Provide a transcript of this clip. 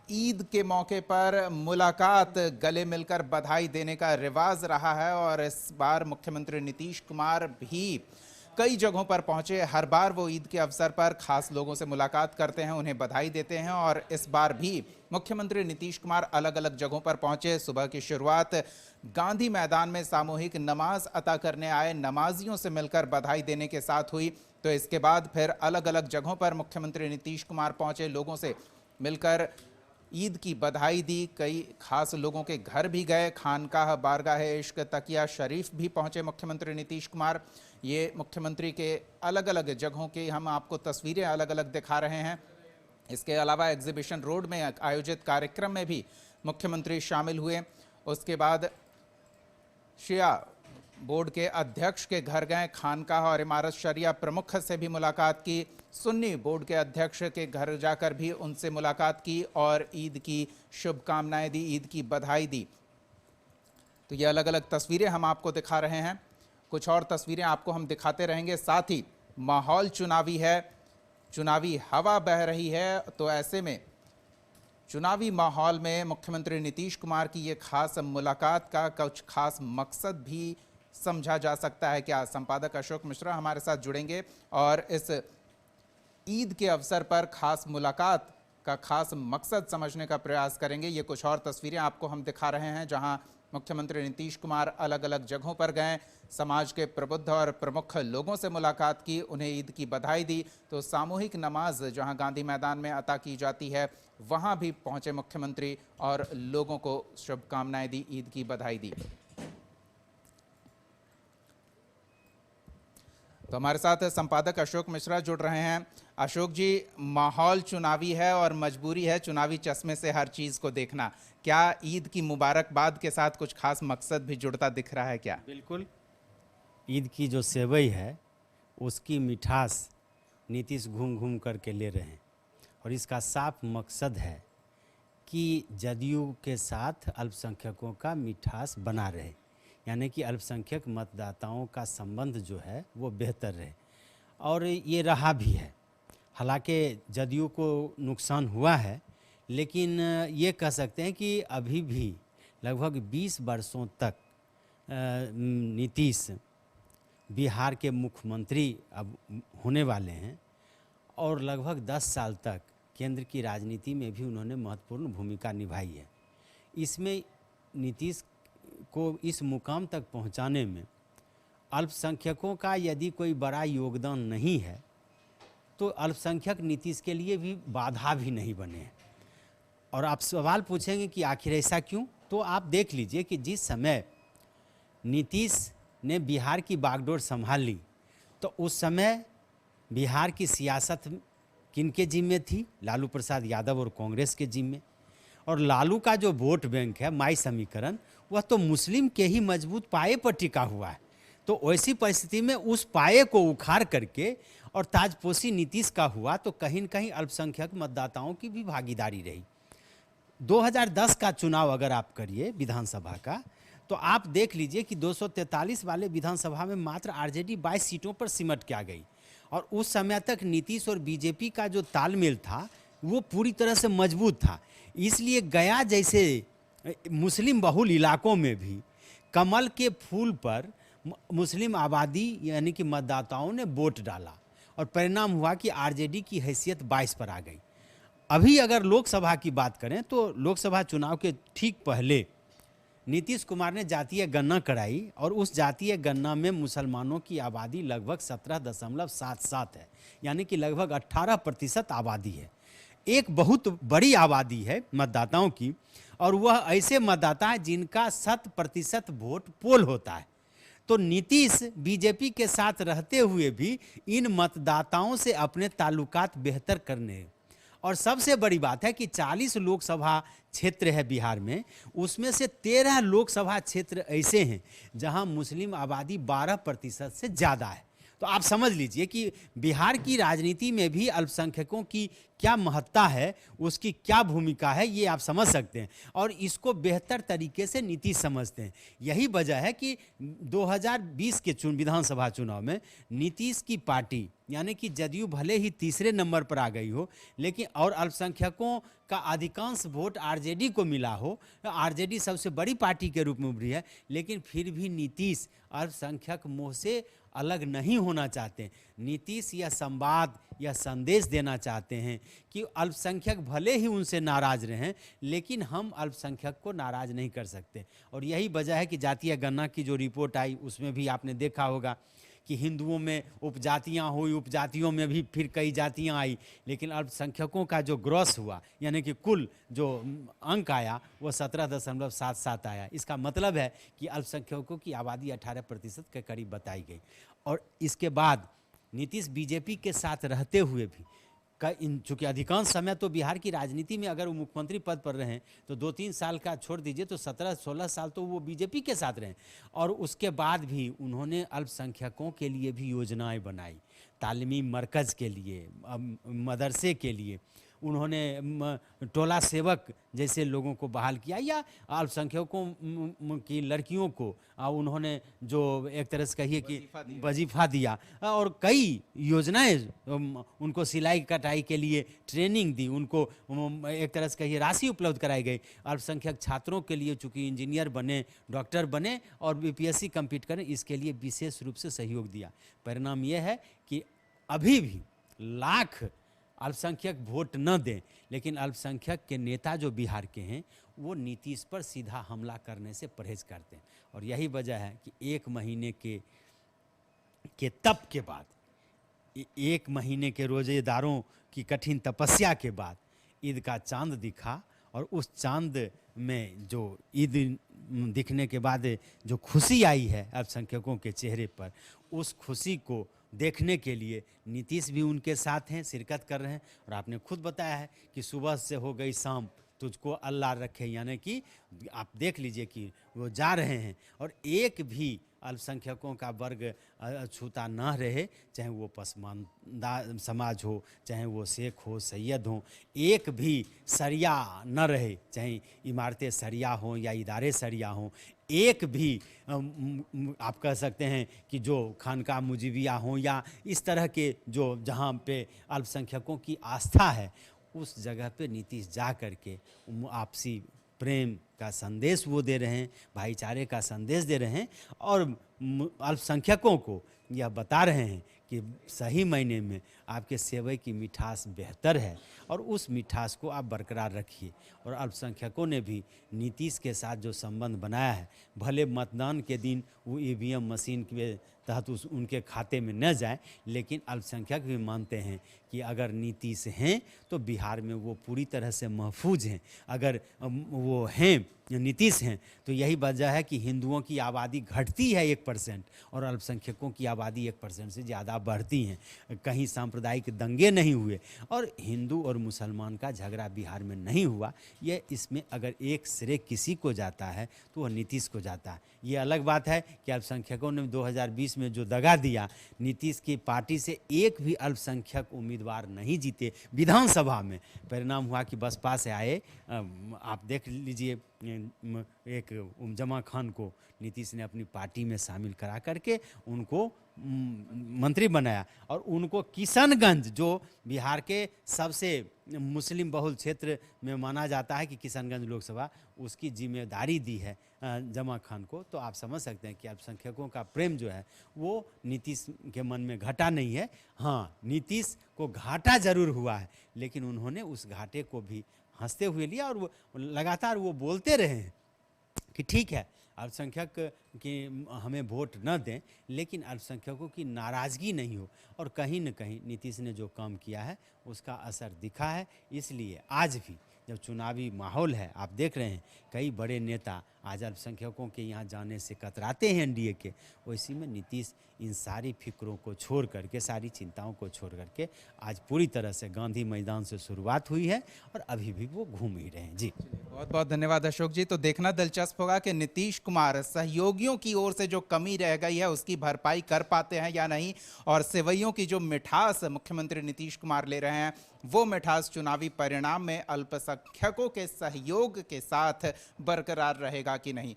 ईद के मौके पर मुलाकात, गले मिलकर बधाई देने का रिवाज रहा है और इस बार मुख्यमंत्री नीतीश कुमार भी कई जगहों पर पहुंचे। हर बार वो ईद के अवसर पर खास लोगों से मुलाकात करते हैं, उन्हें बधाई देते हैं और इस बार भी मुख्यमंत्री नीतीश कुमार अलग अलग जगहों पर पहुंचे। सुबह की शुरुआत गांधी मैदान में सामूहिक नमाज अता करने आए नमाजियों से मिलकर बधाई देने के साथ हुई। तो इसके बाद फिर अलग अलग जगहों पर मुख्यमंत्री नीतीश कुमार पहुंचे, लोगों से मिलकर ईद की बधाई दी। कई खास लोगों के घर भी गए, खानकाह बारगाह इश्क तकिया शरीफ भी पहुंचे मुख्यमंत्री नीतीश कुमार। ये मुख्यमंत्री के अलग अलग जगहों की हम आपको तस्वीरें अलग अलग दिखा रहे हैं। इसके अलावा एग्जीबिशन रोड में आयोजित कार्यक्रम में भी मुख्यमंत्री शामिल हुए। उसके बाद शिया बोर्ड के अध्यक्ष के घर गए, खानकाह और इमारत शरिया प्रमुख से भी मुलाकात की, सुन्नी बोर्ड के अध्यक्ष के घर जाकर भी उनसे मुलाकात की और ईद की शुभकामनाएं दी, ईद की बधाई दी। तो ये अलग अलग तस्वीरें हम आपको दिखा रहे हैं, कुछ और तस्वीरें आपको हम दिखाते रहेंगे। साथ ही माहौल चुनावी है, चुनावी हवा बह रही है, तो ऐसे में चुनावी माहौल में मुख्यमंत्री नीतीश कुमार की ये खास मुलाकात का कुछ खास मकसद भी समझा जा सकता है क्या? संपादक अशोक मिश्रा हमारे साथ जुड़ेंगे और इस ईद के अवसर पर खास मुलाकात का खास मकसद समझने का प्रयास करेंगे। ये कुछ और तस्वीरें आपको हम दिखा रहे हैं जहां मुख्यमंत्री नीतीश कुमार अलग अलग जगहों पर गए, समाज के प्रबुद्ध और प्रमुख लोगों से मुलाकात की, उन्हें ईद की बधाई दी। तो सामूहिक नमाज जहां गांधी मैदान में अता की जाती है, वहां भी पहुंचे मुख्यमंत्री और लोगों को शुभकामनाएं दी, ईद की बधाई दी। तो हमारे साथ संपादक अशोक मिश्रा जुड़ रहे हैं। अशोक जी, माहौल चुनावी है और मजबूरी है चुनावी चश्मे से हर चीज़ को देखना। क्या ईद की मुबारकबाद के साथ कुछ खास मकसद भी जुड़ता दिख रहा है क्या? बिल्कुल। ईद की जो सेवई है उसकी मिठास नीतीश घूम घूम करके ले रहे हैं और इसका साफ मकसद है कि जदयू के साथ अल्पसंख्यकों का मिठास बना रहे, यानी कि अल्पसंख्यक मतदाताओं का संबंध जो है वो बेहतर रहे, और ये रहा भी है। हालांकि जदयू को नुकसान हुआ है, लेकिन ये कह सकते हैं कि अभी भी लगभग 20 वर्षों तक नीतीश बिहार के मुख्यमंत्री अब होने वाले हैं और लगभग 10 साल तक केंद्र की राजनीति में भी उन्होंने महत्वपूर्ण भूमिका निभाई है। इसमें नीतीश को इस मुकाम तक पहुंचाने में अल्पसंख्यकों का यदि कोई बड़ा योगदान नहीं है तो अल्पसंख्यक नीतीश के लिए भी बाधा भी नहीं बने हैं। और आप सवाल पूछेंगे कि आखिर ऐसा क्यों, तो आप देख लीजिए कि जिस समय नीतीश ने बिहार की बागडोर संभाल ली तो उस समय बिहार की सियासत किनके जिम्मे थी? लालू प्रसाद यादव और कांग्रेस के जिम्मे। और लालू का जो वोट बैंक है, माई समीकरण, वह तो मुस्लिम के ही मजबूत पाए पर टिका हुआ है। तो ऐसी परिस्थिति में उस पाए को उखाड़ करके और ताजपोशी नीतीश का हुआ तो कहीं न कहीं अल्पसंख्यक मतदाताओं की भी भागीदारी रही। 2010 का चुनाव अगर आप करिए विधानसभा का, तो आप देख लीजिए कि 243 वाले विधानसभा में मात्र आरजेडी 22 सीटों पर सिमट के आ गई और उस समय तक नीतीश और बीजेपी का जो तालमेल था वो पूरी तरह से मजबूत था। इसलिए गया जैसे मुस्लिम बहुल इलाकों में भी कमल के फूल पर मुस्लिम आबादी यानी कि मतदाताओं ने वोट डाला और परिणाम हुआ कि आरजेडी की हैसियत 22 पर आ गई। अभी अगर लोकसभा की बात करें तो लोकसभा चुनाव के ठीक पहले नीतीश कुमार ने जातीय गणना कराई और उस जातीय गणना में मुसलमानों की आबादी लगभग 17.77 है, यानी कि लगभग 18% आबादी है। एक बहुत बड़ी आबादी है मतदाताओं की, और वह ऐसे मतदाता है जिनका 100% वोट पोल होता है। तो नीतीश बीजेपी के साथ रहते हुए भी इन मतदाताओं से अपने ताल्लुकात बेहतर करने, और सबसे बड़ी बात है कि 40 लोकसभा क्षेत्र है बिहार में, उसमें से 13 लोकसभा क्षेत्र ऐसे हैं जहां मुस्लिम आबादी 12% से ज़्यादा है। तो आप समझ लीजिए कि बिहार की राजनीति में भी अल्पसंख्यकों की क्या महत्ता है, उसकी क्या भूमिका है, ये आप समझ सकते हैं और इसको बेहतर तरीके से नीतीश समझते हैं। यही वजह है कि 2020 के विधानसभा चुनाव में नीतीश की पार्टी यानी कि जदयू भले ही तीसरे नंबर पर आ गई हो, लेकिन और अल्पसंख्यकों का अधिकांश वोट आरजेडी को मिला हो, आरजेडी सबसे बड़ी पार्टी के रूप में उभरी है, लेकिन फिर भी नीतीश अल्पसंख्यक मोह से अलग नहीं होना चाहते। नीतीश यह संवाद या संदेश देना चाहते हैं कि अल्पसंख्यक भले ही उनसे नाराज रहें, लेकिन हम अल्पसंख्यक को नाराज नहीं कर सकते। और यही वजह है कि जातीय गणना की जो रिपोर्ट आई उसमें भी आपने देखा होगा कि हिंदुओं में उपजातियां हुई, उपजातियों में भी फिर कई जातियां आई, लेकिन अल्पसंख्यकों का जो ग्रॉस हुआ यानी कि कुल जो अंक आया वो 17.77 आया। इसका मतलब है कि अल्पसंख्यकों की आबादी 18% के करीब बताई गई। और इसके बाद नीतीश बीजेपी के साथ रहते हुए भी चूँकि अधिकांश समय तो बिहार की राजनीति में अगर वो मुख्यमंत्री पद पर रहें तो 2-3 साल का छोड़ दीजिए तो 17-16 साल तो वो बीजेपी के साथ रहें। और उसके बाद भी उन्होंने अल्पसंख्यकों के लिए भी योजनाएं बनाई, तालीमी मरकज़ के लिए, मदरसे के लिए, उन्होंने टोला सेवक जैसे लोगों को बहाल किया, या अल्पसंख्यकों की लड़कियों को उन्होंने जो एक तरह से कहिए कि वजीफ़ा दिया, और कई योजनाएं उनको सिलाई कटाई के लिए ट्रेनिंग दी, उनको एक तरह से कहिए राशि उपलब्ध कराई गई। अल्पसंख्यक छात्रों के लिए चूँकि इंजीनियर बने, डॉक्टर बने और बीपीएससी कम्पीट करें, इसके लिए विशेष रूप से सहयोग दिया। परिणाम यह है कि अभी भी लाख अल्पसंख्यक वोट न दें, लेकिन अल्पसंख्यक के नेता जो बिहार के हैं वो नीतीश पर सीधा हमला करने से परहेज करते हैं। और यही वजह है कि 1 महीने के तप के बाद, 1 महीने के रोजेदारों की कठिन तपस्या के बाद ईद का चांद दिखा, और उस चांद में जो ईद दिखने के बाद जो खुशी आई है अल्पसंख्यकों के चेहरे पर, उस खुशी को देखने के लिए नीतीश भी उनके साथ हैं, शिरकत कर रहे हैं। और आपने खुद बताया है कि सुबह से हो गई शाम तुझको अल्लाह रखे, यानी कि आप देख लीजिए कि वो जा रहे हैं और एक भी अल्पसंख्यकों का वर्ग छूता ना रहे, चाहे वो पसमानदा समाज हो, चाहे वो शेख हो, सैयद हो, एक भी सरिया न रहे, चाहे इमारतें सरिया हों या इदारे सरिया हों, एक भी आप कह सकते हैं कि जो खानका मुजीबिया हों या इस तरह के जो जहाँ पे अल्पसंख्यकों की आस्था है, उस जगह पे नीतीश जा कर के आपसी प्रेम का संदेश वो दे रहे हैं, भाईचारे का संदेश दे रहे हैं, और अल्पसंख्यकों को यह बता रहे हैं कि सही मायने में आपके सेवई की मिठास बेहतर है और उस मिठास को आप बरकरार रखिए। और अल्पसंख्यकों ने भी नीतीश के साथ जो संबंध बनाया है, भले मतदान के दिन वो ईवीएम मशीन के तहत उनके खाते में न जाए, लेकिन अल्पसंख्यक भी मानते हैं कि अगर नीतीश हैं तो बिहार में वो पूरी तरह से महफूज हैं। अगर वो हैं, नीतीश हैं, तो यही वजह है कि हिंदुओं की आबादी घटती है 1% और अल्पसंख्यकों की आबादी 1% से ज़्यादा बढ़ती हैं। कहीं सांप्रदायिक दंगे नहीं हुए और हिंदू और मुसलमान का झगड़ा बिहार में नहीं हुआ। ये इसमें अगर एक श्रेय किसी को जाता है तो वह नीतीश को जाता है। ये अलग बात है कि अल्पसंख्यकों ने 2020 में जो दगा दिया, नीतीश की पार्टी से एक भी अल्पसंख्यक उम्मीदवार नहीं जीते विधानसभा में। परिणाम हुआ कि बसपा से आए, आप देख लीजिए, एक जमा खान को नीतीश ने अपनी पार्टी में शामिल करा करके उनको मंत्री बनाया, और उनको किशनगंज, जो बिहार के सबसे मुस्लिम बहुल क्षेत्र में माना जाता है कि किशनगंज लोकसभा, उसकी जिम्मेदारी दी है जमा खान को। तो आप समझ सकते हैं कि अल्पसंख्यकों का प्रेम जो है वो नीतीश के मन में घटा नहीं है। हाँ, नीतीश को घाटा जरूर हुआ है, लेकिन उन्होंने उस घाटे को भी हंसते हुए लिया और वो लगातार वो बोलते रहे हैं कि ठीक है, अल्पसंख्यक कि हमें वोट न दें, लेकिन अल्पसंख्यकों की नाराज़गी नहीं हो। और कहीं न कहीं नीतीश ने जो काम किया है उसका असर दिखा है। इसलिए आज भी जब चुनावी माहौल है, आप देख रहे हैं कई बड़े नेता आज अल्पसंख्यकों के यहाँ जाने से कतराते हैं एनडीए के, वैसी में नीतीश इन सारी फिक्रों को छोड़ करके, सारी चिंताओं को छोड़ करके आज पूरी तरह से गांधी मैदान से शुरुआत हुई है और अभी भी वो घूम ही रहे हैं। जी, बहुत बहुत धन्यवाद अशोक जी। तो देखना दिलचस्प होगा कि नीतीश कुमार सहयोगियों की ओर से जो कमी रह गई है उसकी भरपाई कर पाते हैं या नहीं, और सेवैयों की जो मिठास मुख्यमंत्री नीतीश कुमार ले रहे हैं वो मिठास चुनावी परिणाम में अल्पसंख्यकों के सहयोग के साथ बरकरार रहेगा कि नहीं।